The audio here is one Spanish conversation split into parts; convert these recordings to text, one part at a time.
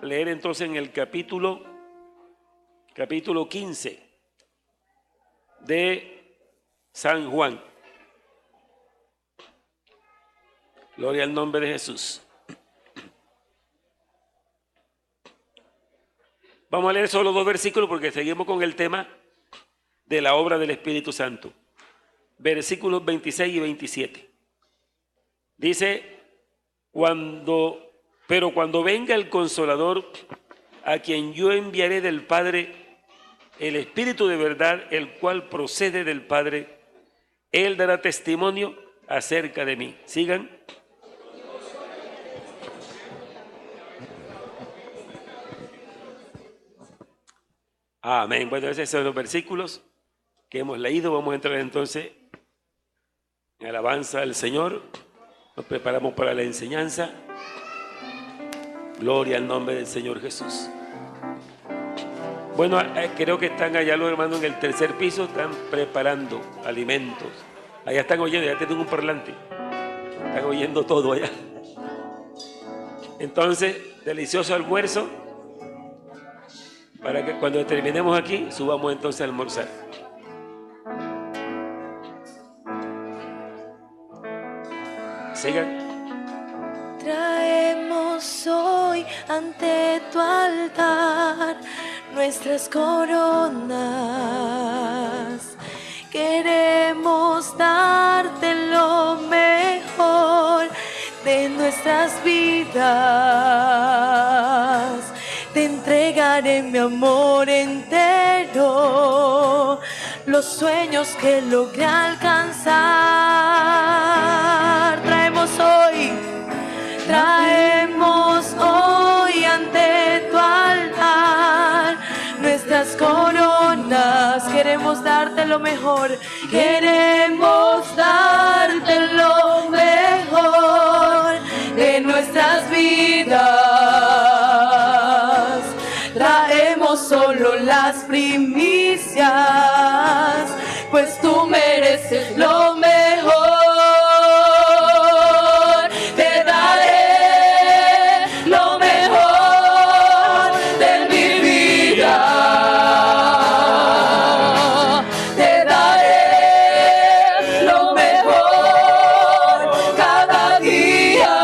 leer entonces en el capítulo 15 de San Juan. Gloria al nombre de Jesús. Vamos a leer solo 2 versículos porque seguimos con el tema de la obra del Espíritu Santo. Versículos 26 y 27. Dice, pero cuando venga el Consolador, a quien yo enviaré del Padre, el Espíritu de verdad, el cual procede del Padre, Él dará testimonio acerca de mí. Sigan. Amén. Bueno, esos son los versículos que hemos leído. Vamos a entrar entonces en alabanza al Señor. Nos preparamos para la enseñanza. Gloria al nombre del Señor Jesús. Bueno, creo que están allá los hermanos en el tercer piso, están preparando alimentos. Allá están oyendo, ya tienen un parlante. Están oyendo todo allá. Entonces, delicioso almuerzo. Para que cuando terminemos aquí, subamos entonces a almorzar. Sigan. Traemos hoy ante tu altar nuestras coronas. Queremos darte lo mejor de nuestras vidas. Te entregaré mi amor entero, los sueños que logré alcanzar. Traemos hoy ante tu altar nuestras coronas. Queremos darte lo mejor, queremos darte lo mejor de nuestras vidas. Traemos solo las primicias, pues tú mereces lo mejor. Te daré lo mejor de mi vida. Te daré lo mejor cada día.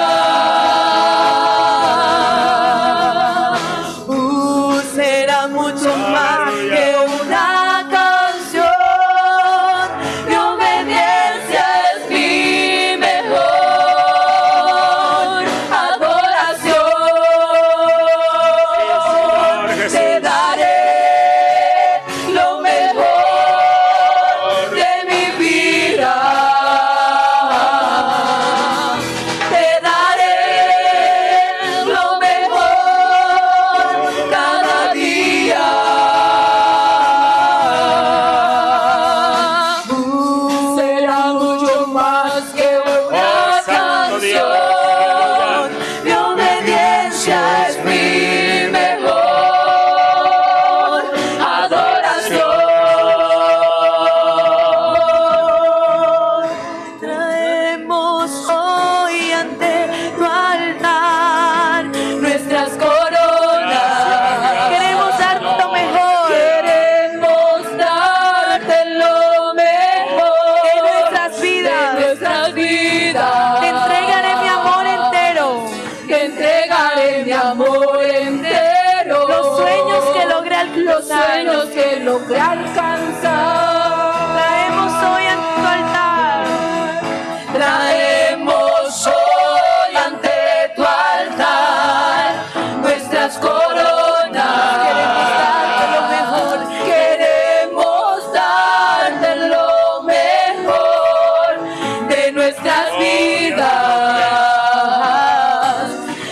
Será mucho más que una canción. Mi obediencia es mi mejor adoración. Te daré lo mejor de mi vida. Te daré lo mejor cada día. Será mucho más que una canción. Mi obediencia es mi mejor adoración. Traemos hoy ante tu altar nuestras coronas. Queremos darte lo mejor. Queremos darte lo mejor de nuestras vidas. Te entregaré mi amor entero. Te entregaré mi amor entero. Los sueños que logré alcanzar. Traemos hoy ante tu altar. Traemos hoy ante tu altar nuestras coronas. Queremos darte lo mejor. Queremos darte lo mejor de nuestras vidas.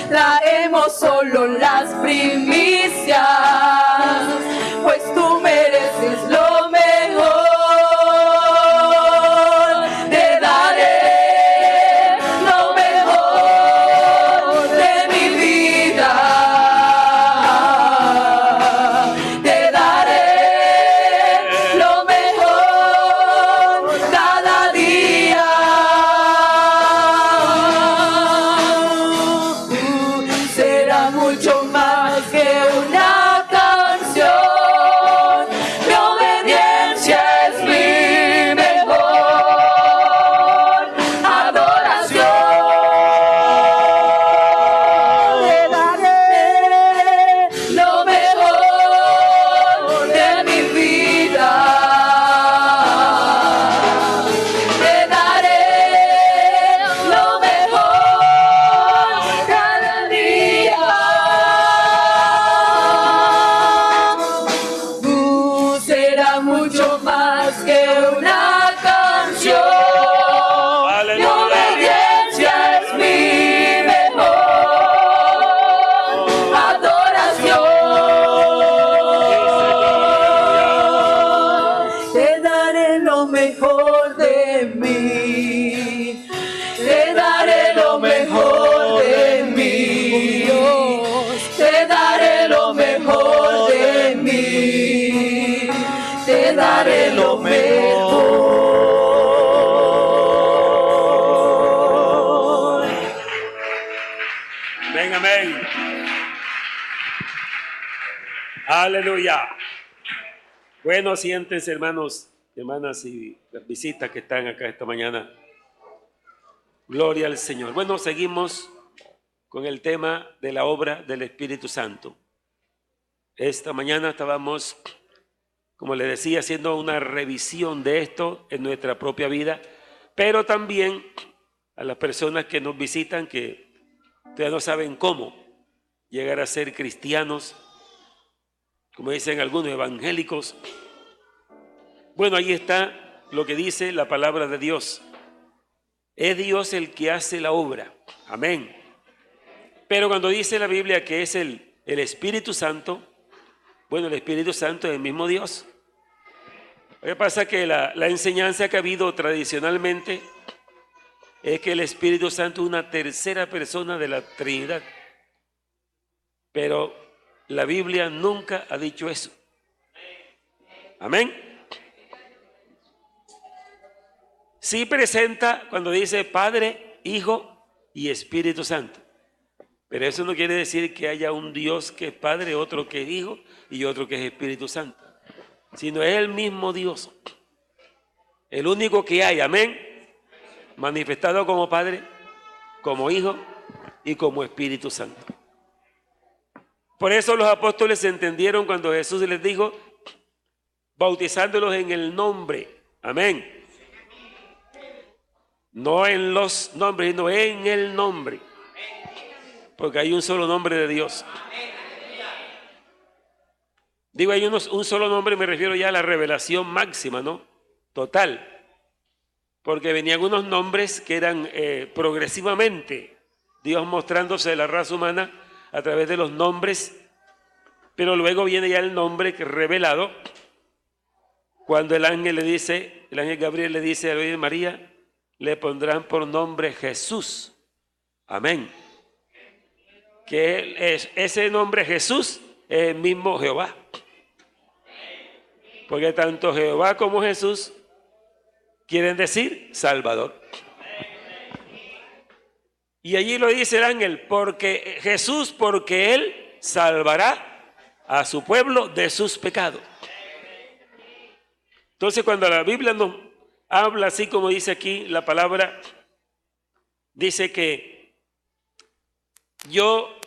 Traemos solo las primicias, pues tú mereces lo mejor. Te daré lo mejor de mi vida. Te daré lo mejor cada día. Será mucho más Aleluya. Bueno, siéntense, hermanos, hermanas y las visitas que están acá esta mañana. Gloria al Señor. Bueno, seguimos con el tema de la obra del Espíritu Santo. Esta mañana estábamos, como les decía, haciendo una revisión de esto en nuestra propia vida, pero también a las personas que nos visitan que todavía no saben cómo llegar a ser cristianos, como dicen algunos evangélicos. Bueno, ahí está lo que dice la palabra de Dios. Es Dios el que hace la obra. Amén. Pero cuando dice la Biblia que es el Espíritu Santo, bueno, el Espíritu Santo es el mismo Dios. Lo que pasa es que la enseñanza que ha habido tradicionalmente es que el Espíritu Santo es una tercera persona de la Trinidad. Pero la Biblia nunca ha dicho eso. Amén. Sí presenta cuando dice Padre, Hijo y Espíritu Santo. Pero eso no quiere decir que haya un Dios que es Padre, otro que es Hijo y otro que es Espíritu Santo. Sino es el mismo Dios. El único que hay, amén. Manifestado como Padre, como Hijo y como Espíritu Santo. Por eso los apóstoles entendieron cuando Jesús les dijo, bautizándolos en el nombre. Amén. No en los nombres, sino en el nombre. Porque hay un solo nombre de Dios. Digo, hay un solo nombre, me refiero ya a la revelación máxima, ¿no? Total. Porque venían unos nombres que eran progresivamente Dios mostrándose de la raza humana a través de los nombres, pero luego viene ya el nombre que es revelado cuando el ángel Gabriel le dice a la Virgen María, le pondrán por nombre Jesús. Amén. Que ese nombre Jesús es el mismo Jehová. Porque tanto Jehová como Jesús quieren decir Salvador. Y allí lo dice el ángel, porque Jesús, porque Él salvará a su pueblo de sus pecados. Entonces cuando la Biblia nos habla así como dice aquí la palabra, dice que yo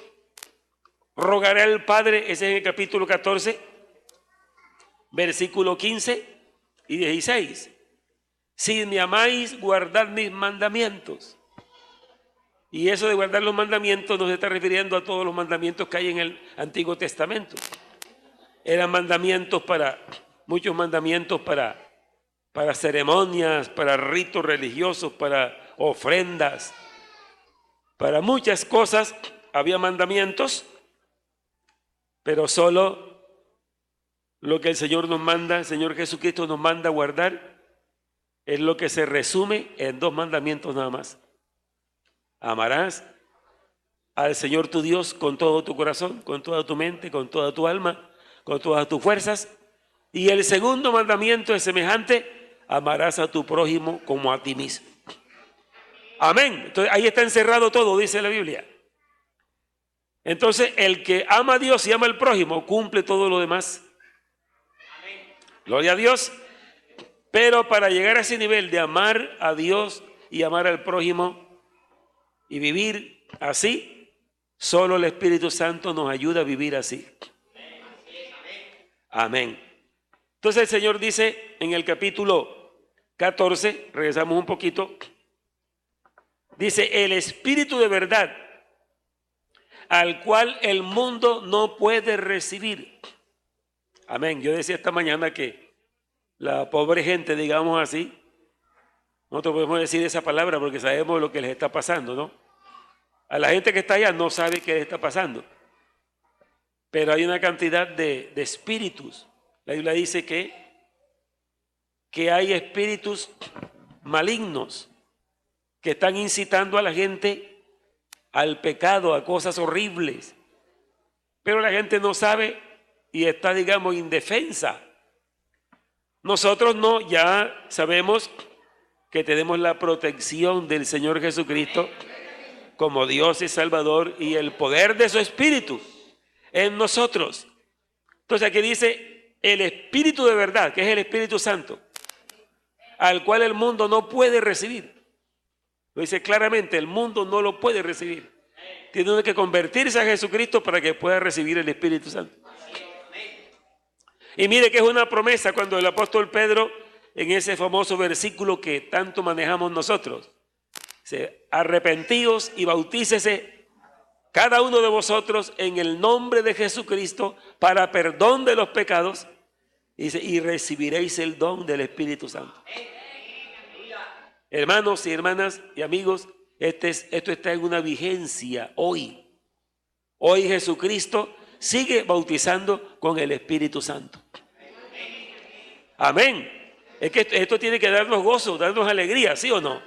rogaré al Padre, ese es en el capítulo 14, versículo 15 y 16. Si me amáis, guardad mis mandamientos. Y eso de guardar los mandamientos no se está refiriendo a todos los mandamientos que hay en el Antiguo Testamento. Eran mandamientos muchos mandamientos para ceremonias, para ritos religiosos, para ofrendas, para muchas cosas había mandamientos, pero solo lo que el Señor nos manda, el Señor Jesucristo nos manda a guardar, es lo que se resume en 2 mandamientos nada más. Amarás al Señor tu Dios con todo tu corazón, con toda tu mente, con toda tu alma, con todas tus fuerzas. Y el segundo mandamiento es semejante, amarás a tu prójimo como a ti mismo. Amén. Entonces ahí está encerrado todo, dice la Biblia. Entonces el que ama a Dios y ama al prójimo cumple todo lo demás. Gloria a Dios. Pero para llegar a ese nivel de amar a Dios y amar al prójimo y vivir así, solo el Espíritu Santo nos ayuda a vivir así. Amén. Entonces el Señor dice en el capítulo 14, regresamos un poquito, dice, el Espíritu de verdad, al cual el mundo no puede recibir. Amén. Yo decía esta mañana que la pobre gente, digamos así, nosotros podemos decir esa palabra porque sabemos lo que les está pasando, ¿no? A la gente que está allá no sabe qué les está pasando. Pero hay una cantidad de espíritus. La Biblia dice que hay espíritus malignos que están incitando a la gente al pecado, a cosas horribles. Pero la gente no sabe y está, digamos, indefensa. Nosotros no, ya sabemos que tenemos la protección del Señor Jesucristo como Dios y Salvador y el poder de su Espíritu en nosotros. Entonces aquí dice el Espíritu de verdad, que es el Espíritu Santo, al cual el mundo no puede recibir. Lo dice claramente, el mundo no lo puede recibir. Tiene que convertirse a Jesucristo para que pueda recibir el Espíritu Santo. Y mire que es una promesa cuando el apóstol Pedro, en ese famoso versículo que tanto manejamos nosotros, dice, arrepentíos y bautícese cada uno de vosotros en el nombre de Jesucristo para perdón de los pecados, dice, y recibiréis el don del Espíritu Santo. Hermanos y hermanas y amigos, esto está en una vigencia hoy. Hoy Jesucristo sigue bautizando con el Espíritu Santo. Amén. Es que esto tiene que darnos gozo, darnos alegría, ¿sí o no?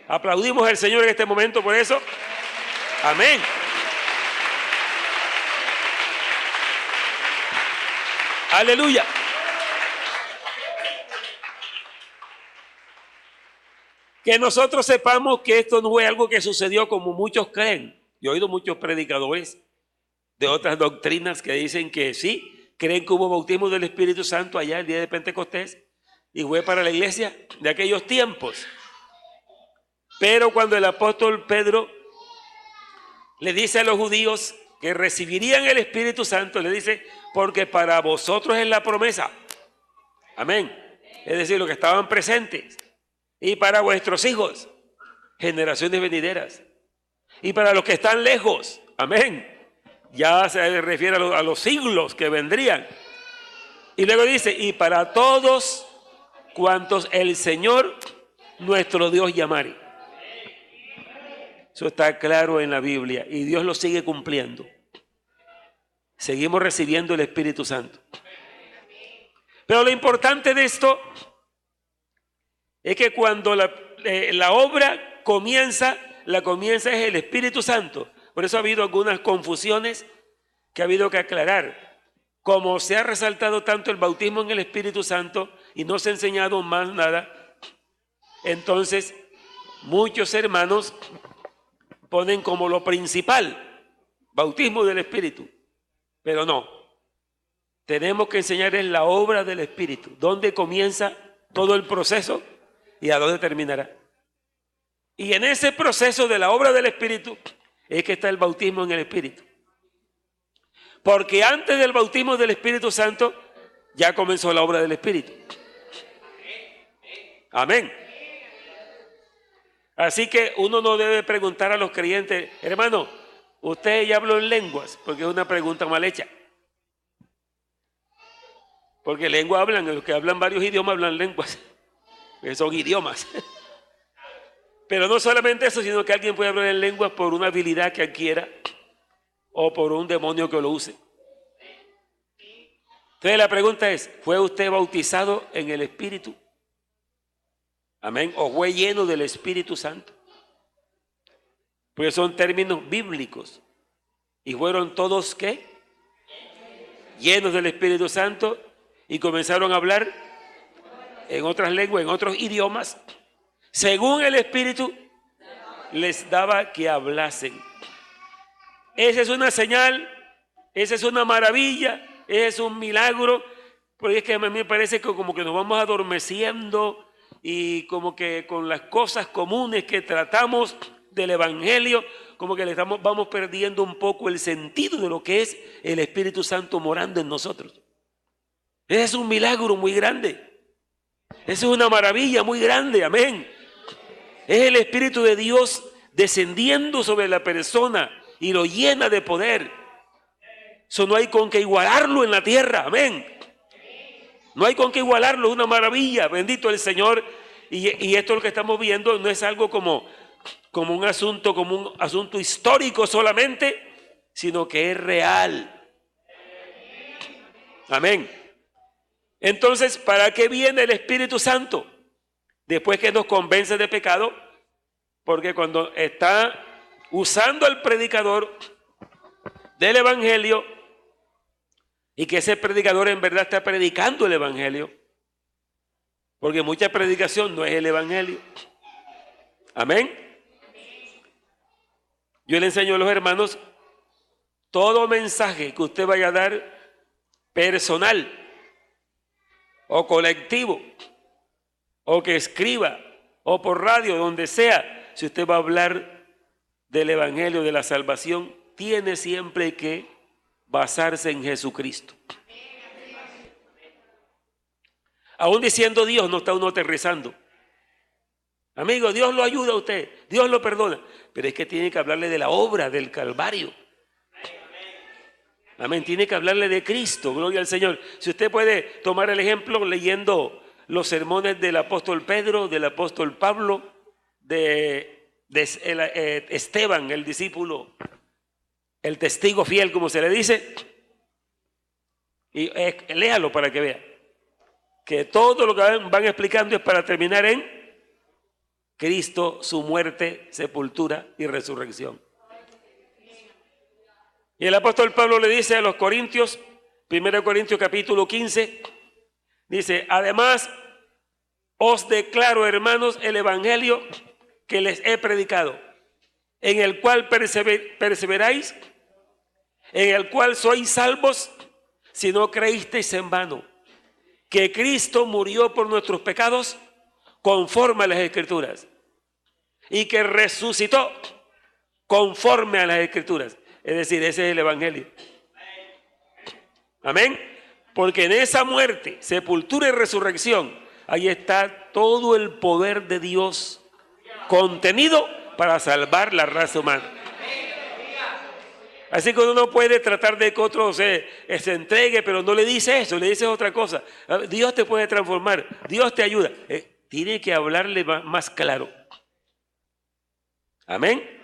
Aplaudimos al Señor en este momento por eso. Amén. Aleluya. Que nosotros sepamos que esto no es algo que sucedió como muchos creen. Yo he oído muchos predicadores de otras doctrinas que dicen que sí, creen que hubo bautismo del Espíritu Santo allá el día de Pentecostés y fue para la iglesia de aquellos tiempos. Pero cuando el apóstol Pedro le dice a los judíos que recibirían el Espíritu Santo, le dice, porque para vosotros es la promesa. Amén. Es decir, los que estaban presentes. Y para vuestros hijos, generaciones venideras. Y para los que están lejos. Amén. Ya se refiere a los siglos que vendrían. Y luego dice, y para todos cuantos el Señor nuestro Dios llamare. Eso está claro en la Biblia y Dios lo sigue cumpliendo. Seguimos recibiendo el Espíritu Santo. Pero lo importante de esto es que cuando la obra comienza, la comienza es el Espíritu Santo. Por eso ha habido algunas confusiones que ha habido que aclarar. Como se ha resaltado tanto el bautismo en el Espíritu Santo y no se ha enseñado más nada, entonces muchos hermanos ponen como lo principal bautismo del Espíritu. Pero no. Tenemos que enseñar en la obra del Espíritu. ¿Dónde comienza todo el proceso y a dónde terminará? Y en ese proceso de la obra del Espíritu es que está el bautismo en el Espíritu. Porque antes del bautismo del Espíritu Santo ya comenzó la obra del Espíritu. Amén. Así que uno no debe preguntar a los creyentes, hermano, ¿usted ya habló en lenguas? Porque es una pregunta mal hecha. Porque lengua hablan, los que hablan varios idiomas hablan lenguas. Son idiomas. Pero no solamente eso, sino que alguien puede hablar en lenguas por una habilidad que adquiera o por un demonio que lo use. Entonces la pregunta es, ¿fue usted bautizado en el Espíritu? Amén. ¿O fue lleno del Espíritu Santo? Porque son términos bíblicos. ¿Y fueron todos qué? Llenos del Espíritu Santo y comenzaron a hablar en otras lenguas, en otros idiomas, según el Espíritu les daba que hablasen. Esa es una señal, esa es una maravilla, ese es un milagro, porque es que a mí me parece que como que nos vamos adormeciendo y como que con las cosas comunes que tratamos del Evangelio, como que vamos perdiendo un poco el sentido de lo que es el Espíritu Santo morando en nosotros. Ese es un milagro muy grande. Esa es una maravilla muy grande, amén. Es el Espíritu de Dios descendiendo sobre la persona y lo llena de poder. Eso no hay con qué igualarlo en la tierra, amén. No hay con qué igualarlo, es una maravilla, bendito el Señor. Y esto lo que estamos viendo no es algo como un asunto histórico solamente, sino que es real. Amén. Entonces, ¿para qué viene el Espíritu Santo? Después que nos convence de pecado, porque cuando está usando al predicador del Evangelio y que ese predicador en verdad está predicando el Evangelio, porque mucha predicación no es el Evangelio. Amén. Yo le enseño a los hermanos, todo mensaje que usted vaya a dar personal o colectivo, o que escriba, o por radio, donde sea, si usted va a hablar del Evangelio de la salvación, tiene siempre que basarse en Jesucristo. Aún diciendo Dios, no está uno aterrizando. Amigo, Dios lo ayuda a usted, Dios lo perdona, pero es que tiene que hablarle de la obra del Calvario. Amén, tiene que hablarle de Cristo, gloria al Señor. Si usted puede tomar el ejemplo leyendo los sermones del apóstol Pedro, del apóstol Pablo, de Esteban, el discípulo, el testigo fiel, como se le dice, y léalo para que vea que todo lo que van explicando es para terminar en Cristo, su muerte, sepultura y resurrección. Y el apóstol Pablo le dice a los Corintios, 1 Corintios capítulo 15, dice, además os declaro, hermanos, el evangelio que les he predicado, en el cual perseveráis, en el cual sois salvos, si no creísteis en vano, que Cristo murió por nuestros pecados, conforme a las Escrituras, y que resucitó conforme a las Escrituras. Es decir, ese es el evangelio. Amén. Porque en esa muerte, sepultura y resurrección, ahí está todo el poder de Dios contenido para salvar la raza humana. Así que uno no puede tratar de que otro se entregue, pero no le dice eso, le dice otra cosa. Dios te puede transformar, Dios te ayuda. Tiene que hablarle más claro. Amén.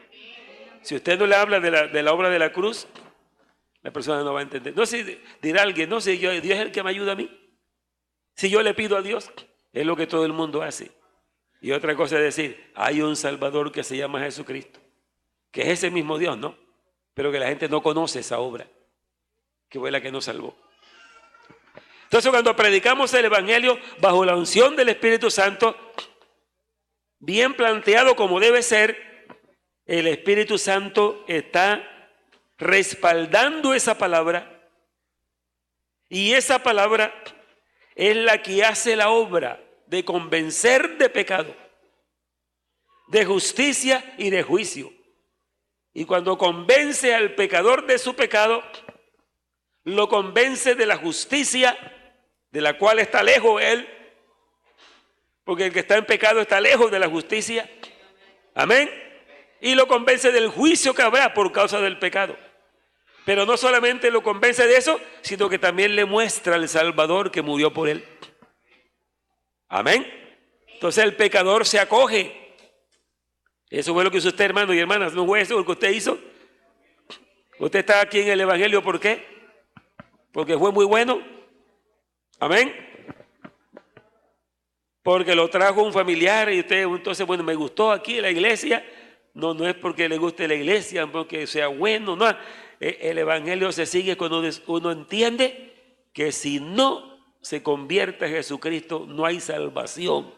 Si usted no le habla de la obra de la cruz, la persona no va a entender. No sé, dirá alguien, no sé, Dios es el que me ayuda a mí. Si yo le pido a Dios, es lo que todo el mundo hace. Y otra cosa es decir, hay un Salvador que se llama Jesucristo, que es ese mismo Dios, ¿no? Pero que la gente no conoce esa obra, que fue la que nos salvó. Entonces, cuando predicamos el Evangelio bajo la unción del Espíritu Santo, bien planteado como debe ser, el Espíritu Santo está respaldando esa palabra, y esa palabra es la que hace la obra de convencer de pecado, de justicia y de juicio. Y cuando convence al pecador de su pecado, lo convence de la justicia de la cual está lejos él, porque el que está en pecado está lejos de la justicia. Amén. Y lo convence del juicio que habrá por causa del pecado. Pero no solamente lo convence de eso, sino que también le muestra al Salvador que murió por él. Amén. Entonces el pecador se acoge. Eso fue lo que hizo usted, hermano y hermanas. ¿No fue eso lo que usted hizo? Usted está aquí en el Evangelio, ¿por qué? Porque fue muy bueno. Amén. Porque lo trajo un familiar y usted, entonces, bueno, me gustó aquí en la iglesia. No, no es porque le guste la iglesia, porque sea bueno, no. El Evangelio se sigue cuando uno entiende que si no se convierte a Jesucristo, no hay salvación.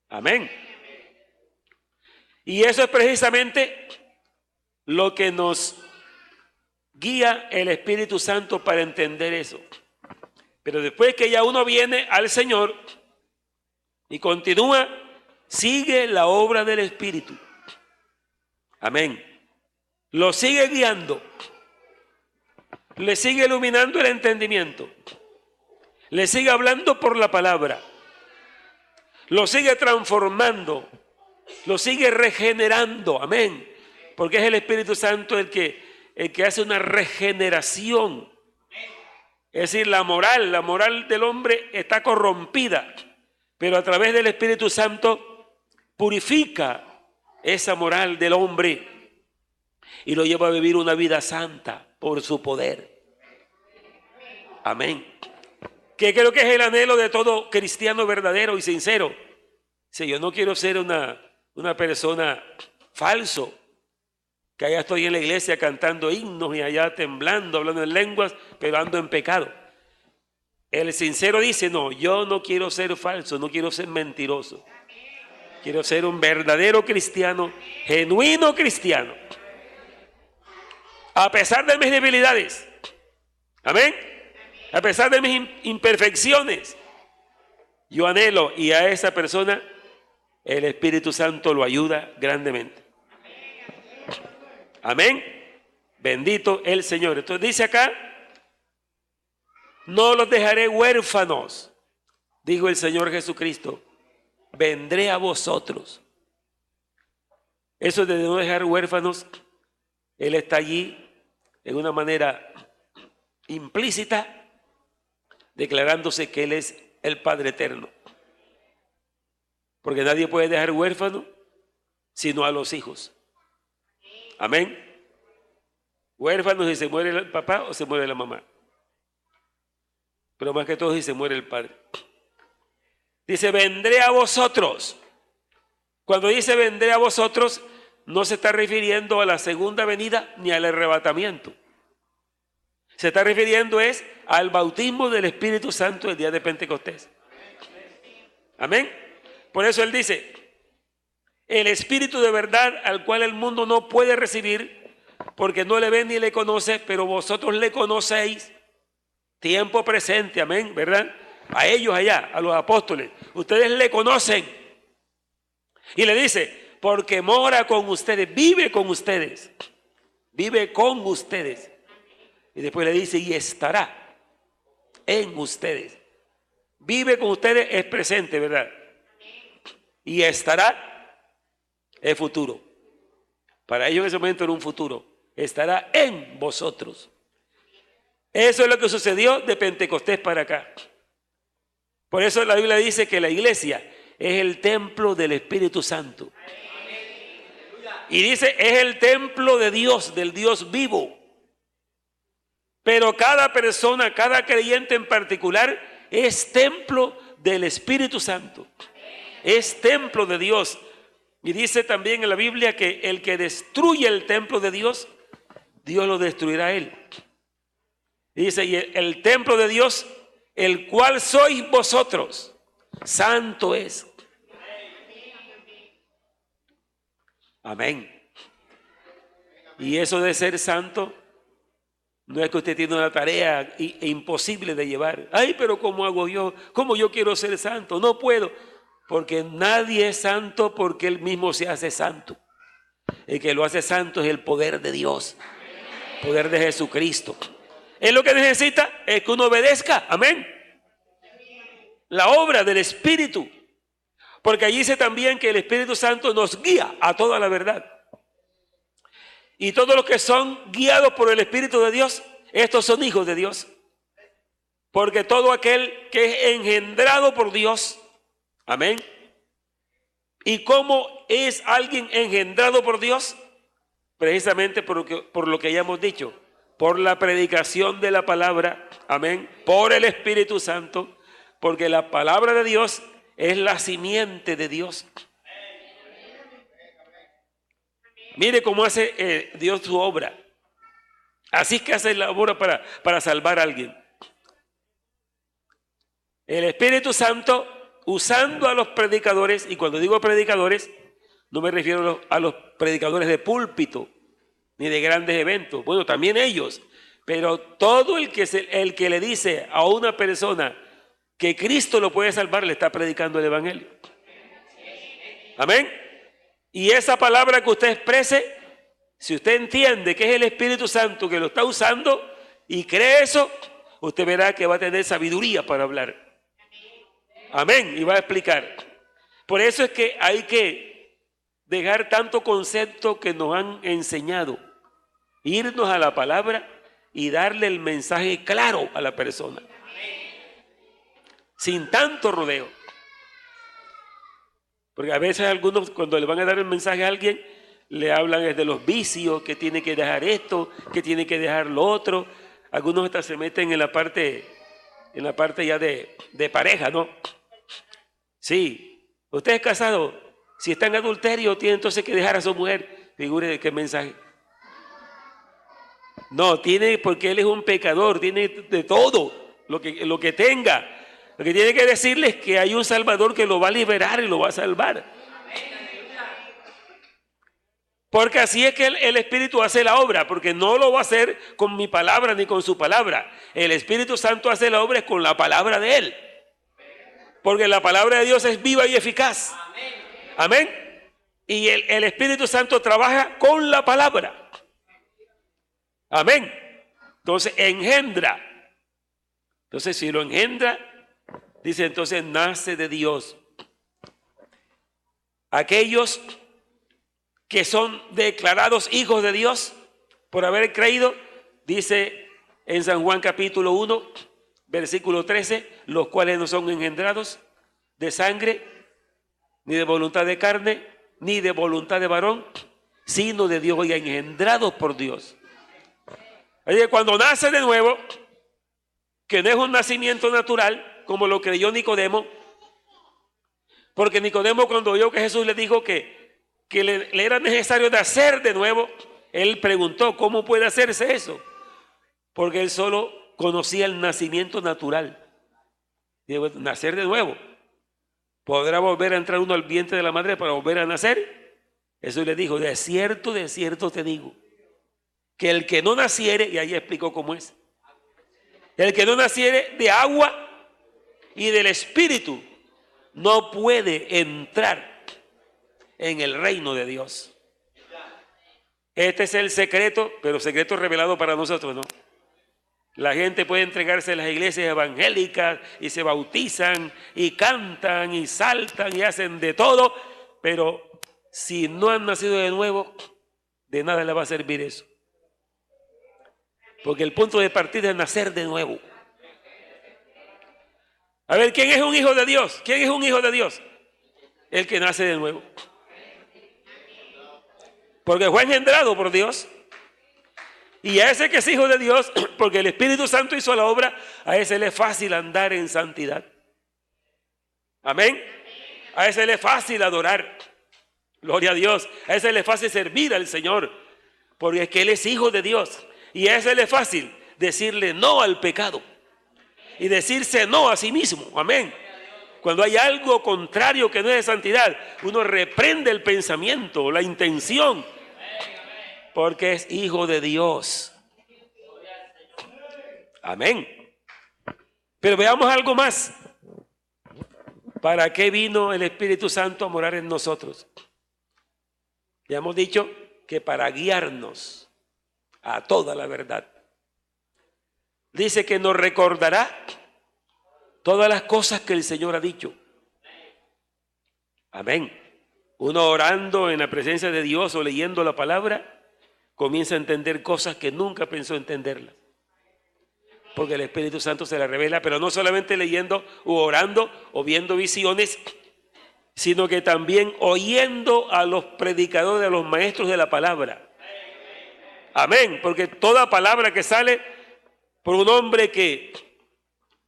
Amén. Y eso es precisamente lo que nos guía el Espíritu Santo para entender eso. Pero después que ya uno viene al Señor y continúa, sigue la obra del Espíritu. Amén. Lo sigue guiando, le sigue iluminando el entendimiento, le sigue hablando por la palabra, lo sigue transformando, lo sigue regenerando. Amén. Porque es el Espíritu Santo el que hace una regeneración. Es decir, la moral del hombre está corrompida, pero a través del Espíritu Santo purifica esa moral del hombre y lo lleva a vivir una vida santa por su poder. Amén. Que creo que es el anhelo de todo cristiano verdadero y sincero. Si yo no quiero ser una persona falso, que allá estoy en la iglesia cantando himnos y allá temblando, hablando en lenguas, pero ando en pecado. El sincero dice, no, yo no quiero ser falso, no quiero ser mentiroso. Quiero ser un verdadero cristiano, genuino cristiano. A pesar de mis debilidades. Amén. A pesar de mis imperfecciones. Yo anhelo, y a esa persona el Espíritu Santo lo ayuda grandemente. Amén. Bendito el Señor. Entonces dice acá, no los dejaré huérfanos, dijo el Señor Jesucristo. Vendré a vosotros. Eso de no dejar huérfanos, Él está allí en una manera implícita, declarándose que Él es el Padre eterno. Porque nadie puede dejar huérfano sino a los hijos. Amén. Huérfanos si se muere el papá o se muere la mamá. Pero más que todo si se muere el padre. Dice, vendré a vosotros. Cuando dice vendré a vosotros, no se está refiriendo a la segunda venida ni al arrebatamiento. Se está refiriendo es al bautismo del Espíritu Santo el día de Pentecostés. Amén. Por eso Él dice, el Espíritu de verdad al cual el mundo no puede recibir porque no le ve ni le conoce, pero vosotros le conocéis. Tiempo presente, amén, ¿verdad? A ellos allá, a los apóstoles, ustedes le conocen. Y le dice, porque mora con ustedes, vive con ustedes. Vive con ustedes. Y después le dice, y estará en ustedes. Vive con ustedes es presente, ¿verdad? Y estará es futuro. Para ellos en ese momento era un futuro. Estará en vosotros. Eso es lo que sucedió de Pentecostés para acá. Por eso la Biblia dice que la iglesia es el templo del Espíritu Santo. Y dice, es el templo de Dios, del Dios vivo. Pero cada persona, cada creyente en particular, es templo del Espíritu Santo. Es templo de Dios. Y dice también en la Biblia que el que destruye el templo de Dios, Dios lo destruirá a él. Dice, y el templo de Dios, el cual sois vosotros, santo es. Amén. Y eso de ser santo, no es que usted tiene una tarea imposible de llevar. Ay, pero ¿cómo hago yo? ¿Cómo yo quiero ser santo? No puedo. Porque nadie es santo porque Él mismo se hace santo. El que lo hace santo es el poder de Dios. El poder de Jesucristo. Él lo que necesita es que uno obedezca. Amén. La obra del Espíritu. Porque allí dice también que el Espíritu Santo nos guía a toda la verdad. Y todos los que son guiados por el Espíritu de Dios, estos son hijos de Dios. Porque todo aquel que es engendrado por Dios, amén. ¿Y cómo es alguien engendrado por Dios? Precisamente por lo que ya hemos dicho, por la predicación de la palabra, amén, por el Espíritu Santo, porque la palabra de Dios es la simiente de Dios. Mire cómo hace Dios su obra. Así es que hace la obra para salvar a alguien. El Espíritu Santo usando a los predicadores, y cuando digo predicadores, no me refiero a los predicadores de púlpito, ni de grandes eventos. Bueno, también ellos. Pero todo el que le dice a una persona que Cristo lo puede salvar, le está predicando el Evangelio. Amén. Y esa palabra que usted exprese, si usted entiende que es el Espíritu Santo que lo está usando y cree eso, usted verá que va a tener sabiduría para hablar. Amén. Y va a explicar. Por eso es que hay que dejar tanto concepto que nos han enseñado. Irnos a la palabra y darle el mensaje claro a la persona. Sin tanto rodeo. Porque a veces algunos cuando le van a dar el mensaje a alguien, le hablan de los vicios, que tiene que dejar esto, que tiene que dejar lo otro. Algunos hasta se meten en la parte ya de pareja, ¿no? Sí, usted es casado, si está en adulterio, tiene entonces que dejar a su mujer. Figure qué mensaje. No, tiene, porque él es un pecador, tiene de todo, lo que tenga. Lo que tiene que decirles es que hay un Salvador que lo va a liberar y lo va a salvar. Porque así es que el Espíritu hace la obra, porque no lo va a hacer con mi palabra ni con su palabra. El Espíritu Santo hace la obra con la palabra de Él. Porque la palabra de Dios es viva y eficaz. Amén. Y el Espíritu Santo trabaja con la palabra. Amén. Entonces engendra. Entonces si lo engendra, dice entonces nace de Dios. Aquellos que son declarados hijos de Dios por haber creído, dice en San Juan capítulo 1, versículo 13, los cuales no son engendrados de sangre, ni de voluntad de carne, ni de voluntad de varón, sino de Dios, y engendrados por Dios. Así que cuando nace de nuevo, que no es un nacimiento natural, como lo creyó Nicodemo, porque Nicodemo cuando oyó que Jesús le dijo que le era necesario nacer de nuevo, él preguntó, ¿cómo puede hacerse eso? Porque él solo conocía el nacimiento natural. Y dijo, nacer de nuevo. ¿Podrá volver a entrar uno al vientre de la madre para volver a nacer? Jesús le dijo, de cierto te digo, que el que no naciere, y ahí explicó cómo es, el que no naciere de agua y del Espíritu, no puede entrar en el reino de Dios. Este es el secreto, pero secreto revelado para nosotros, ¿no? La gente puede entregarse a las iglesias evangélicas y se bautizan y cantan y saltan y hacen de todo, pero si no han nacido de nuevo, de nada le va a servir eso. Porque el punto de partida es nacer de nuevo. A ver, ¿quién es un hijo de Dios? ¿Quién es un hijo de Dios? El que nace de nuevo. Porque fue engendrado por Dios. Y a ese que es hijo de Dios, porque el Espíritu Santo hizo la obra, a ese le es fácil andar en santidad. Amén. A ese le es fácil adorar. Gloria a Dios. A ese le es fácil servir al Señor, porque es que Él es hijo de Dios. Y a ese le es fácil decirle no al pecado y decirse no a sí mismo. Amén. Cuando hay algo contrario que no es de santidad, uno reprende el pensamiento, la intención, porque es hijo de Dios. Amén. Pero veamos algo más. ¿Para qué vino el Espíritu Santo a morar en nosotros? Ya hemos dicho que para guiarnos a toda la verdad. Dice que nos recordará todas las cosas que el Señor ha dicho. Amén. Uno orando en la presencia de Dios o leyendo la palabra, comienza a entender cosas que nunca pensó entenderlas. Porque el Espíritu Santo se la revela, pero no solamente leyendo o orando o viendo visiones, sino que también oyendo a los predicadores, a los maestros de la palabra. Amén. Porque toda palabra que sale por un hombre que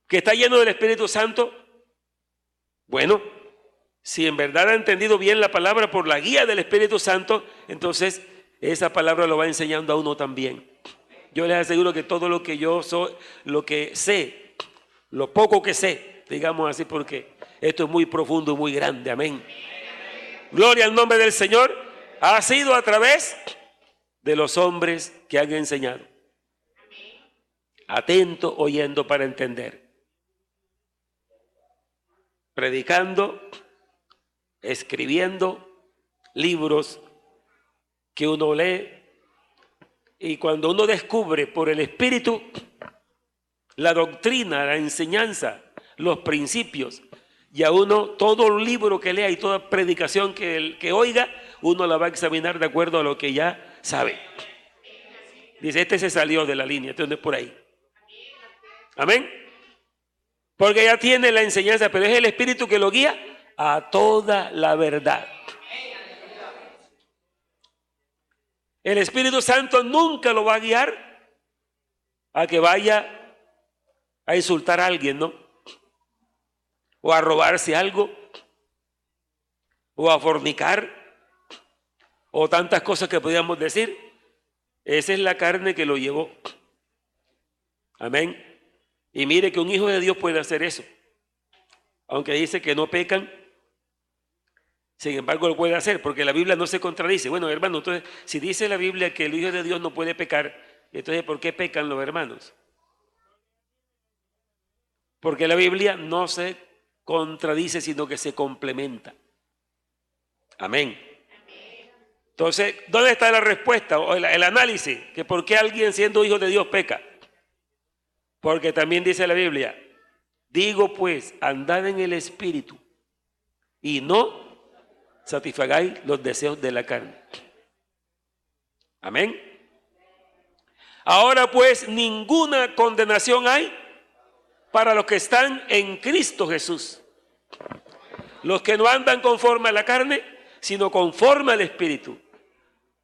está lleno del Espíritu Santo, bueno, si en verdad ha entendido bien la palabra por la guía del Espíritu Santo, entonces esa palabra lo va enseñando a uno también. Yo les aseguro que todo lo que yo soy, lo que sé, lo poco que sé, digamos así, porque esto es muy profundo y muy grande. Amén. Gloria al nombre del Señor. Ha sido a través de los hombres que han enseñado. Atento, oyendo para entender. Predicando, escribiendo libros que uno lee, y cuando uno descubre por el Espíritu la doctrina, la enseñanza, los principios, y a uno todo libro que lea y toda predicación que oiga, uno la va a examinar de acuerdo a lo que ya sabe. Dice, este se salió de la línea, entonces por ahí. Amén. Porque ya tiene la enseñanza, pero es el Espíritu que lo guía a toda la verdad. El Espíritu Santo nunca lo va a guiar a que vaya a insultar a alguien, ¿no? O a robarse algo, o a fornicar, o tantas cosas que podríamos decir. Esa es la carne que lo llevó. Amén. Y mire que un hijo de Dios puede hacer eso. Aunque dice que no pecan, Sin embargo, lo puede hacer porque la Biblia no se contradice. Bueno, hermano, entonces, si dice la Biblia que el Hijo de Dios no puede pecar, entonces, ¿por qué pecan los hermanos? Porque la Biblia no se contradice, sino que se complementa. Amén. Entonces, ¿dónde está la respuesta o el análisis? Que por qué alguien siendo hijo de Dios peca. Porque también dice la Biblia, digo pues, andad en el Espíritu y no satisfagáis los deseos de la carne. Amén. Ahora pues, ninguna condenación hay para los que están en Cristo Jesús. Los que no andan conforme a la carne, sino conforme al Espíritu.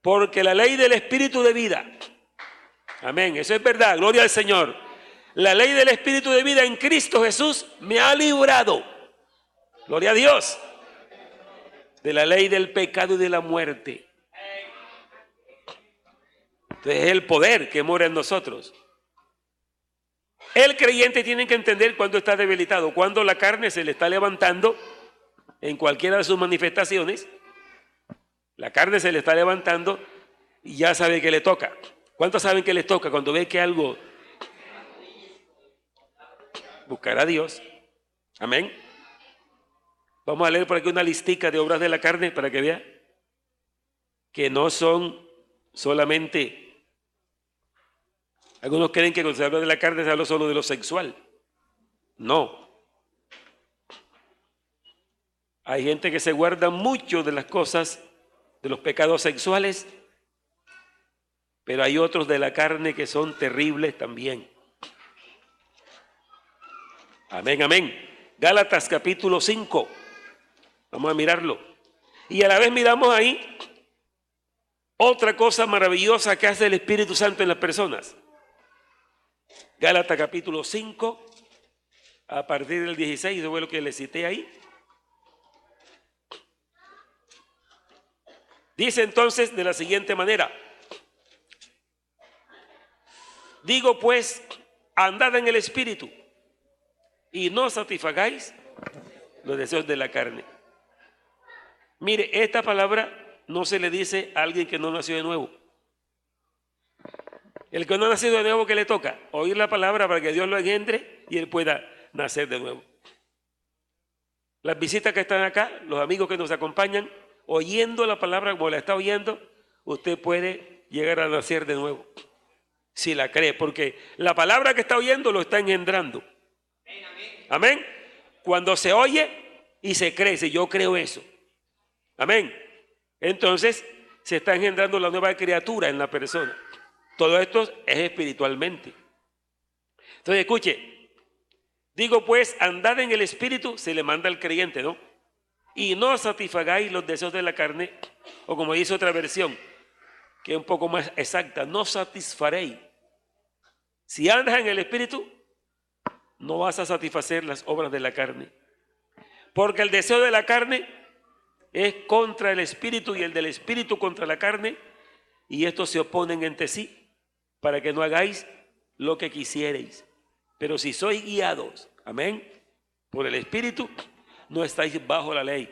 Porque la ley del Espíritu de vida, amén, eso es verdad, gloria al Señor. La ley del Espíritu de vida en Cristo Jesús me ha librado, gloria a Dios, de la ley del pecado y de la muerte. Entonces es el poder que mora en nosotros. El creyente tiene que entender cuando está debilitado, cuando la carne se le está levantando en cualquiera de sus manifestaciones. La carne se le está levantando y ya sabe que le toca. ¿Cuántos saben que les toca cuando ve que algo? Buscar a Dios. Amén. Vamos a leer por aquí una listica de obras de la carne para que vea que no son solamente... Algunos creen que cuando se habla de la carne se habla solo de lo sexual. No. Hay gente que se guarda mucho de las cosas, de los pecados sexuales, pero hay otros de la carne que son terribles también. Amén, amén. Gálatas capítulo 5. Vamos a mirarlo. Y a la vez miramos ahí otra cosa maravillosa que hace el Espíritu Santo en las personas. Gálatas capítulo 5, a partir del 16, eso fue lo que le cité ahí. Dice entonces de la siguiente manera: digo pues, andad en el Espíritu y no satisfagáis los deseos de la carne. Mire, esta palabra no se le dice a alguien que no nació de nuevo. El que no ha nacido de nuevo, ¿qué le toca? Oír la palabra para que Dios lo engendre y él pueda nacer de nuevo. Las visitas que están acá, los amigos que nos acompañan, oyendo la palabra como la está oyendo, usted puede llegar a nacer de nuevo. Si la cree, porque la palabra que está oyendo lo está engendrando. Amén. Cuando se oye y se cree, si yo creo eso. Amén. Entonces se está engendrando la nueva criatura en la persona. Todo esto es espiritualmente. Entonces escuche, digo pues, andad en el Espíritu, se le manda al creyente, ¿no? Y no satisfagáis los deseos de la carne, o como dice otra versión, que es un poco más exacta, no satisfaréis. Si andas en el Espíritu, no vas a satisfacer las obras de la carne. Porque el deseo de la carne es contra el Espíritu y el del Espíritu contra la carne, y estos se oponen entre sí para que no hagáis lo que quisierais. Pero si sois guiados, amén, por el Espíritu, no estáis bajo la ley.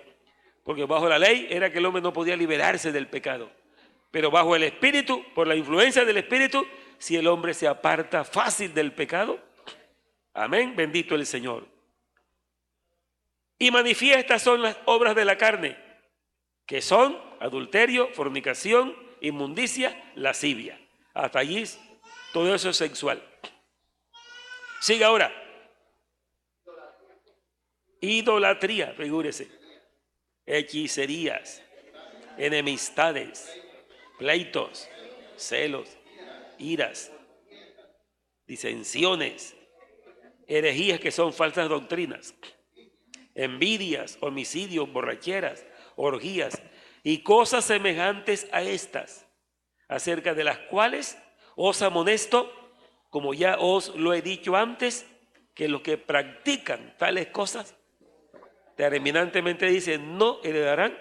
Porque bajo la ley era que el hombre no podía liberarse del pecado. Pero bajo el Espíritu, por la influencia del Espíritu, si el hombre se aparta fácil del pecado, amén, bendito el Señor. Y manifiestas son las obras de la carne, que son adulterio, fornicación, inmundicia, lascivia. Hasta allí todo eso es sexual. Sigue ahora. Idolatría, figúrese. Hechicerías, enemistades, pleitos, celos, iras, disensiones, herejías que son falsas doctrinas, envidias, homicidios, borracheras, orgías y cosas semejantes a estas, acerca de las cuales os amonesto, como ya os lo he dicho antes, que los que practican tales cosas, terminantemente dice, no heredarán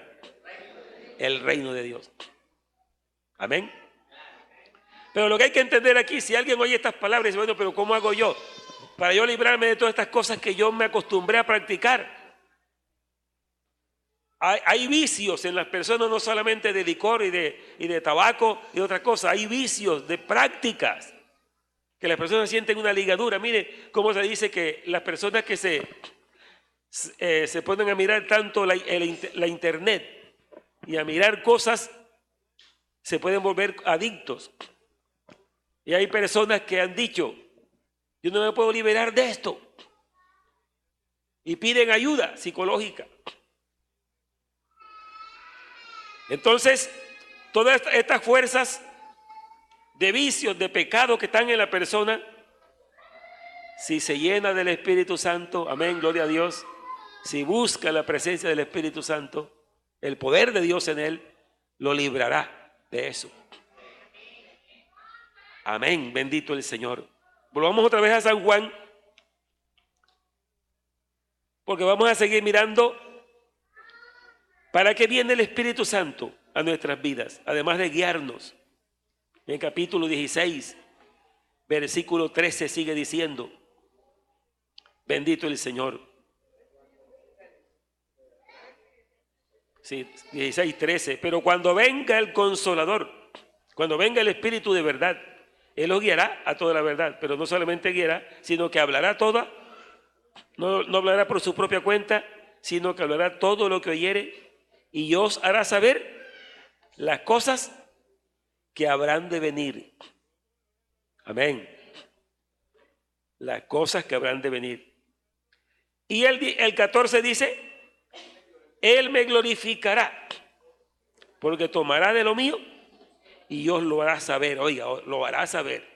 el reino de Dios. Amén. Pero lo que hay que entender aquí, si alguien oye estas palabras y dice, bueno, pero ¿cómo hago yo para yo librarme de todas estas cosas que yo me acostumbré a practicar? Hay vicios en las personas, no solamente de licor y de tabaco y otra cosa. Hay vicios de prácticas que las personas sienten una ligadura. Mire cómo se dice que las personas que se ponen a mirar tanto la internet y a mirar cosas se pueden volver adictos. Y hay personas que han dicho, yo no me puedo liberar de esto, y piden ayuda psicológica. Entonces, todas estas fuerzas de vicios, de pecado que están en la persona, si se llena del Espíritu Santo, amén, gloria a Dios, si busca la presencia del Espíritu Santo, el poder de Dios en él, lo librará de eso. Amén, bendito el Señor. Volvamos otra vez a San Juan, porque vamos a seguir mirando para qué viene el Espíritu Santo a nuestras vidas, además de guiarnos. En el capítulo 16, versículo 13 sigue diciendo, bendito el Señor. Sí, 16, 13. Pero cuando venga el Consolador, cuando venga el Espíritu de verdad, Él os guiará a toda la verdad, pero no solamente guiará, sino que hablará toda, no hablará por su propia cuenta, sino que hablará todo lo que oyere y os hará saber las cosas que habrán de venir. Amén. Las cosas que habrán de venir. Y el 14 dice, Él me glorificará, porque tomará de lo mío y os lo hará saber. Oiga, lo hará saber.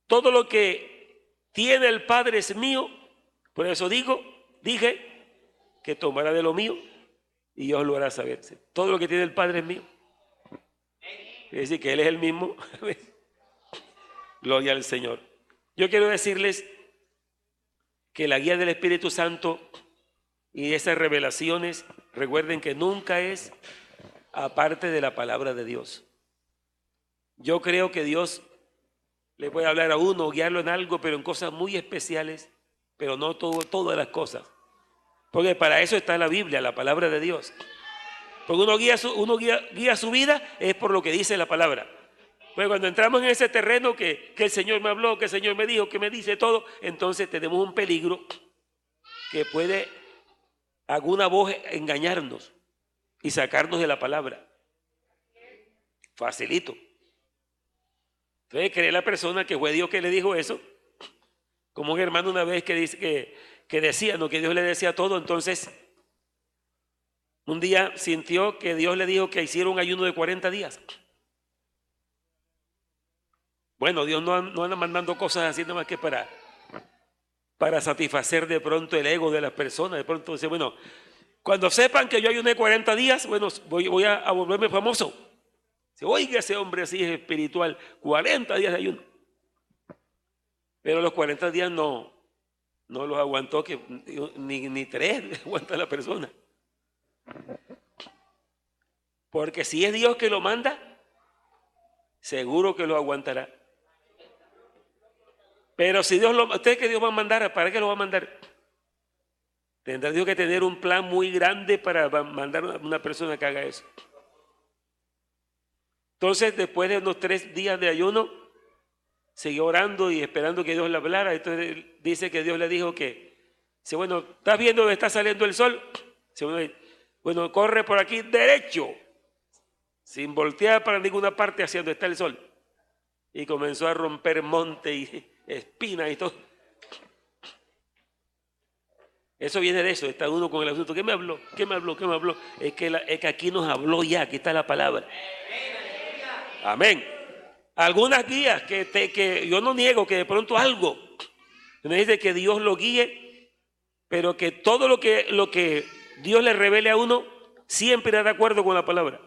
Todo lo que tiene el Padre es mío, por eso dije que tomará de lo mío y os lo hará saber. Todo lo que tiene el Padre es mío. Es decir, que Él es el mismo. Gloria al Señor. Yo quiero decirles que la guía del Espíritu Santo y esas revelaciones, recuerden que nunca es aparte de la palabra de Dios. Yo creo que Dios le puede hablar a uno, guiarlo en algo, pero en cosas muy especiales, pero no todas las cosas. Porque para eso está la Biblia, la palabra de Dios. Porque uno guía su vida es por lo que dice la palabra. Pues cuando entramos en ese terreno que el Señor me habló, que el Señor me dijo, que me dice todo, entonces tenemos un peligro que puede alguna voz engañarnos y sacarnos de la palabra. Facilito. Entonces cree la persona que fue Dios que le dijo eso, como un hermano una vez que dice que decía, no, que Dios le decía todo. Entonces un día sintió que Dios le dijo que hiciera un ayuno de 40 días. Bueno, Dios no anda mandando cosas así nada más que para satisfacer de pronto el ego de las personas. De pronto dice, bueno, cuando sepan que yo ayuné 40 días, bueno, voy a volverme famoso. Dice, oiga, ese hombre así es espiritual, 40 días de ayuno. Pero los 40 días no los aguantó, que ni 3 aguanta la persona. Porque si es Dios que lo manda, seguro que lo aguantará. Pero si ¿usted que Dios va a mandar? ¿Para qué lo va a mandar? Tendrá Dios que tener un plan muy grande para mandar a una persona que haga eso. Entonces, después de unos 3 días de ayuno, siguió orando y esperando que Dios le hablara. Entonces dice que Dios le dijo que, bueno, ¿estás viendo que está saliendo el sol? Bueno, corre por aquí derecho, sin voltear para ninguna parte hacia donde está el sol. Y comenzó a romper monte y espinas y todo. Eso viene de eso, está uno con el asunto. ¿Qué me habló? ¿Qué me habló? ¿Qué me habló? Es que aquí nos habló ya, aquí está la palabra. Amén. Algunas guías que yo no niego que de pronto algo me dice que Dios lo guíe, pero que todo lo que Dios le revele a uno siempre irá de acuerdo con la palabra.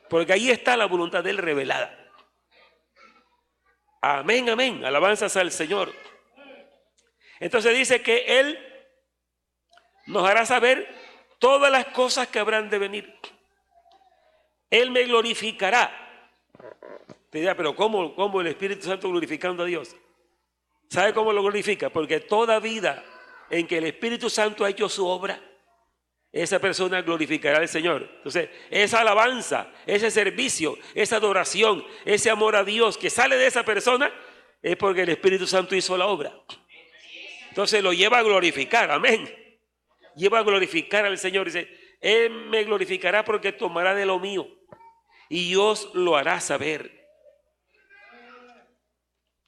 Porque ahí está la voluntad de Él revelada. Amén, amén. Alabanzas al Señor. Entonces dice que Él nos hará saber todas las cosas que habrán de venir. Él me glorificará. Te dirá, pero ¿cómo el Espíritu Santo glorificando a Dios? ¿Sabe cómo lo glorifica? Porque toda vida en que el Espíritu Santo ha hecho su obra, esa persona glorificará al Señor. Entonces, esa alabanza, ese servicio, esa adoración, ese amor a Dios que sale de esa persona es porque el Espíritu Santo hizo la obra. Entonces lo lleva a glorificar, amén. Lleva a glorificar al Señor. Dice, Él me glorificará porque tomará de lo mío y os lo hará saber.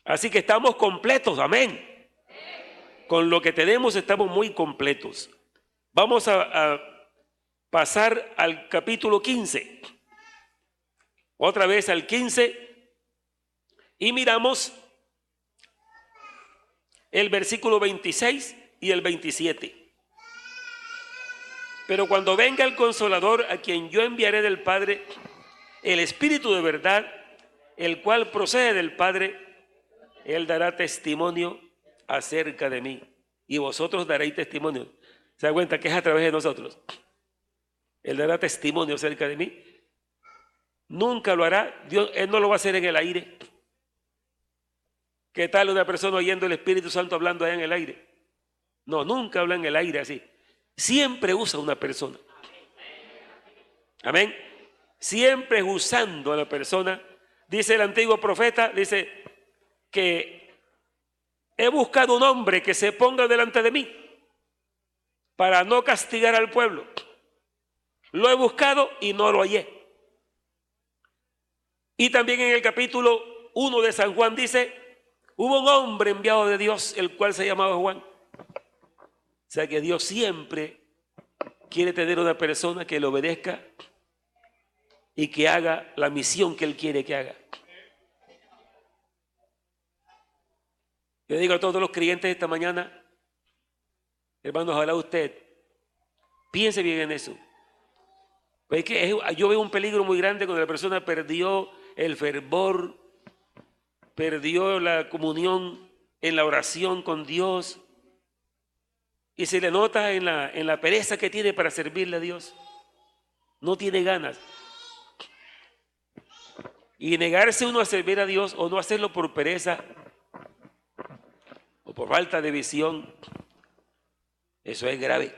Así que estamos completos, amén. Con lo que tenemos estamos muy completos. Vamos a pasar al capítulo 15. Otra vez al 15 y miramos el versículo 26 y el 27. Pero cuando venga el Consolador, a quien yo enviaré del Padre, el Espíritu de verdad, el cual procede del Padre, Él dará testimonio acerca de mí. Y vosotros daréis testimonio. ¿Se da cuenta que es a través de nosotros? Él dará testimonio acerca de mí. Nunca lo hará. Dios, Él no lo va a hacer en el aire. ¿Qué tal una persona oyendo el Espíritu Santo hablando allá en el aire? No, nunca habla en el aire así. Siempre usa una persona. Amén. Siempre usando a la persona. Dice el antiguo profeta, dice que he buscado un hombre que se ponga delante de mí para no castigar al pueblo. Lo he buscado y no lo hallé. Y también en el capítulo 1 de San Juan dice, hubo un hombre enviado de Dios, el cual se llamaba Juan. O sea que Dios siempre quiere tener una persona que le obedezca y que haga la misión que Él quiere que haga. Yo digo a todos los creyentes esta mañana, hermanos, ojalá usted piense bien en eso. Pues yo veo un peligro muy grande cuando la persona perdió el fervor, perdió la comunión en la oración con Dios y se le nota en la pereza que tiene para servirle a Dios. No tiene ganas. Y negarse uno a servir a Dios o no hacerlo por pereza o por falta de visión, eso es grave.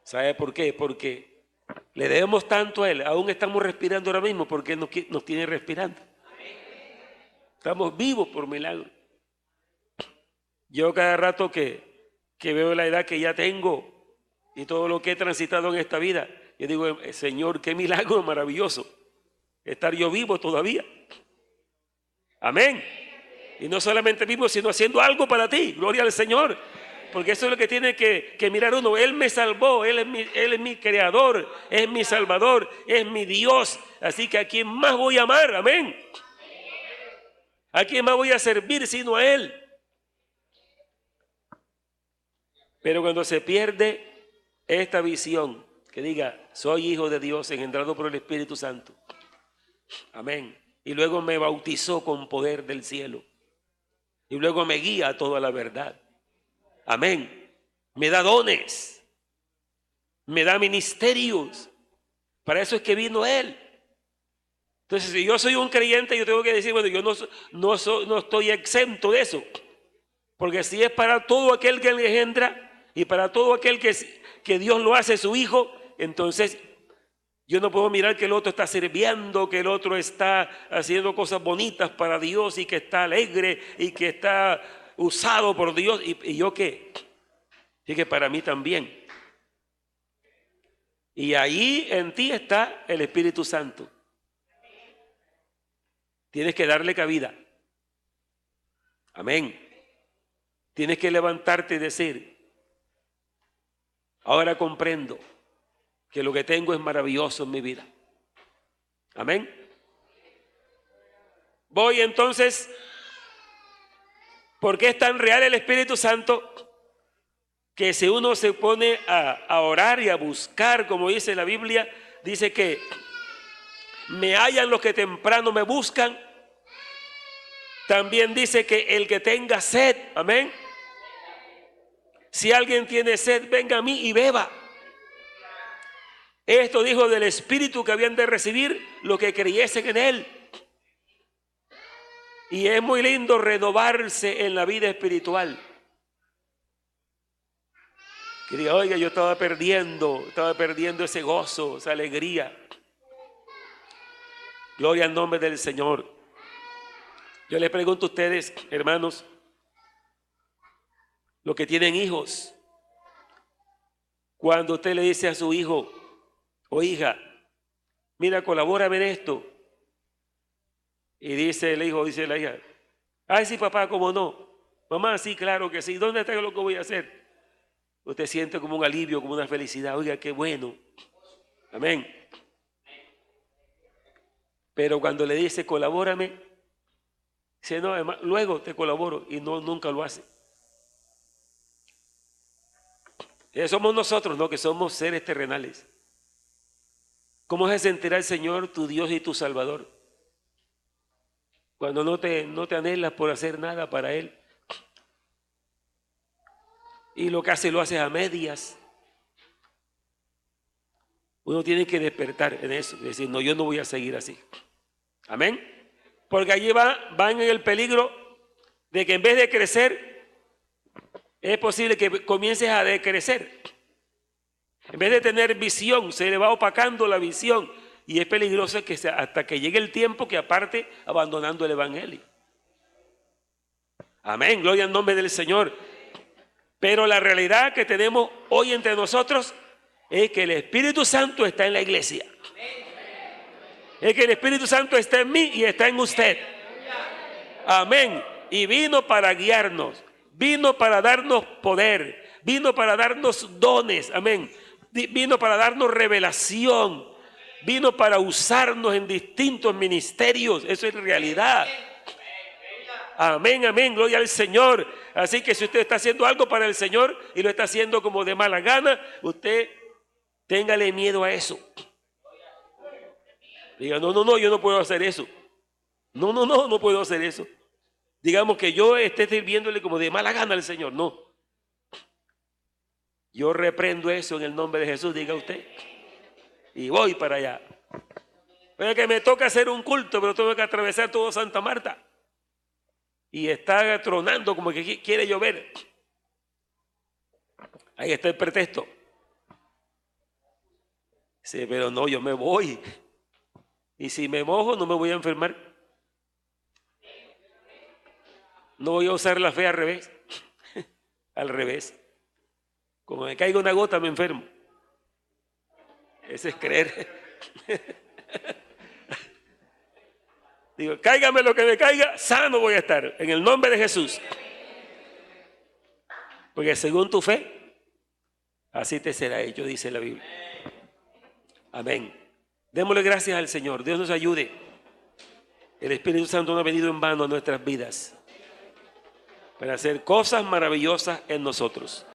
¿Sabe por qué? Porque le debemos tanto a Él. Aún estamos respirando ahora mismo porque Él nos tiene respirando. Estamos vivos por milagro. Yo cada rato que veo la edad que ya tengo y todo lo que he transitado en esta vida, yo digo, Señor, qué milagro maravilloso estar yo vivo todavía. Amén. Y no solamente vivo, sino haciendo algo para ti. Gloria al Señor. Porque eso es lo que tiene que mirar uno. Él me salvó, Él es mi creador, es mi salvador, es mi Dios. Así que ¿a quién más voy a amar? Amén. ¿A quién más voy a servir sino a Él? Pero cuando se pierde esta visión, que diga, soy hijo de Dios, engendrado por el Espíritu Santo. Amén. Y luego me bautizó con poder del cielo. Y luego me guía a toda la verdad. Amén. Me da dones. Me da ministerios. Para eso es que vino Él. Entonces, si yo soy un creyente, yo tengo que decir, bueno, yo no estoy exento de eso. Porque si es para todo aquel que le engendra y para todo aquel que Dios lo hace su hijo, entonces yo no puedo mirar que el otro está sirviendo, que el otro está haciendo cosas bonitas para Dios y que está alegre y que está usado por Dios. ¿Y yo qué? Y que para mí también. Y ahí en ti está el Espíritu Santo. Tienes que darle cabida. Amén. Tienes que levantarte y decir, ahora comprendo que lo que tengo es maravilloso en mi vida. Amén. Voy entonces, ¿por qué es tan real el Espíritu Santo? Que si uno se pone a orar y a buscar, como dice la Biblia, dice que me hallan los que temprano me buscan. También dice que el que tenga sed, amén. Si alguien tiene sed, venga a mí y beba. Esto dijo del Espíritu que habían de recibir los que creyesen en Él. Y es muy lindo renovarse en la vida espiritual. Que diga, oiga, yo estaba perdiendo ese gozo, esa alegría. Gloria al nombre del Señor. Yo les pregunto a ustedes, hermanos, los que tienen hijos, cuando usted le dice a su hijo o hija, mira, colabórame en esto, y dice el hijo, dice la hija, ay, sí, papá, ¿cómo no? Mamá, sí, claro que sí. ¿Dónde está lo que voy a hacer? Usted siente como un alivio, como una felicidad. Oiga, qué bueno. Amén. Pero cuando le dice, colabórame, dice, no, además, luego te colaboro, y no, nunca lo hace. Somos nosotros, ¿no? Que somos seres terrenales. ¿Cómo se sentirá el Señor, tu Dios y tu Salvador? Cuando no te anhelas por hacer nada para Él. Y lo que hace, lo haces a medias. Uno tiene que despertar en eso. Decir, no, yo no voy a seguir así. Amén. Porque allí van en el peligro de que en vez de crecer, es posible que comiences a decrecer. En vez de tener visión, se le va opacando la visión. Y es peligroso que hasta que llegue el tiempo que aparte abandonando el evangelio. Amén, gloria al nombre del Señor. Pero la realidad que tenemos hoy entre nosotros es que el Espíritu Santo está en la iglesia. Es que el Espíritu Santo está en mí y está en usted. Amén. Y vino para guiarnos, vino para darnos poder, vino para darnos dones. Amén. Vino para darnos revelación, vino para usarnos en distintos ministerios. Eso es realidad. Amén, amén, gloria al Señor. Así que si usted está haciendo algo para el Señor y lo está haciendo como de mala gana, usted téngale miedo a eso. Diga, no, yo no puedo hacer eso. No puedo hacer eso. Digamos que yo esté sirviéndole como de mala gana al Señor. No. Yo reprendo eso en el nombre de Jesús, diga usted. Y voy para allá. Pero que me toca hacer un culto, pero tengo que atravesar todo Santa Marta. Y está tronando como que quiere llover. Ahí está el pretexto. Sí, pero no, yo me voy. Y si me mojo, no me voy a enfermar. No voy a usar la fe al revés. Al revés. Como me caiga una gota, me enfermo. Ese es creer. Digo, cáigame lo que me caiga, sano voy a estar, en el nombre de Jesús. Porque según tu fe, así te será hecho, dice la Biblia. Amén. Démosle gracias al Señor. Dios nos ayude. El Espíritu Santo no ha venido en vano a nuestras vidas para hacer cosas maravillosas en nosotros.